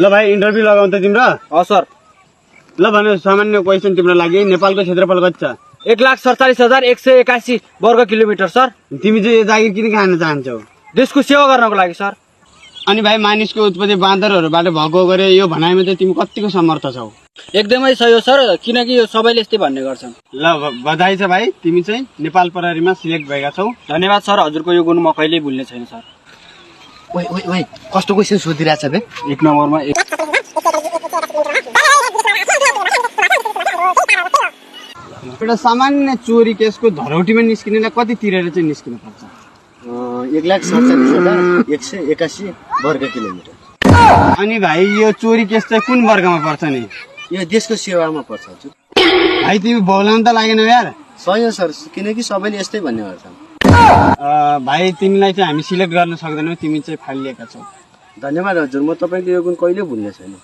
ल भाइ इन्टरभ्यू लगाउँ त तिम्रो? सर। ल भन, सामान्य क्वेसन तिम्रो लागि। नेपालको क्षेत्रफल कति छ? 1,47,181 वर्ग किलोमिटर सर। तिमी चाहिँ यो जागिर किन खान चाहन्छौ? देशको सेवा गर्नको लागि सर। अनि भाइ, मानिसको उत्पत्ति बाँदरहरूबाट भएको गरे यो भनाइमा चाहिँ तिमी कतिको समर्थ छौ? एकदमै सही हो सर, किनकि यो सबैले यस्तै भन्ने गर्छन्। ल बधाई छ भाइ, तिमी चाहिँ नेपाल प्रहरीमा सिलेक्ट भएका छौ। धन्यवाद सर, हजुरको यो गुण म कहिल्यै भुल्ने छैन सर। ओइ कस्तो क्वेसन सोधिरहेछ बे? 1 नम्बरमा एउटा सामान्य चोरी केसको धरौटीमा निस्किनेलाई कति तिरेर चाहिँ निस्किनु पर्छ? 1,47,181 वर्ग किलोमिटर। अनि भाइ, यो चोरी केस चाहिँ कुन वर्गमा पर्छ नि? यो देशको सेवामा पर्छ हजुर। भाइ, तिमी भौलान त लागेन यार? सही हो सर, किनकि सबैले यस्तै भन्ने गर्छन्। भाइ, तिमीलाई चाहिँ हामी सिलेक्ट गर्न सक्दैनौँ, तिमी चाहिँ फालिएका छौ। धन्यवाद हजुर, म तपाईँको यो गुण कहिले भुल्ने छैन।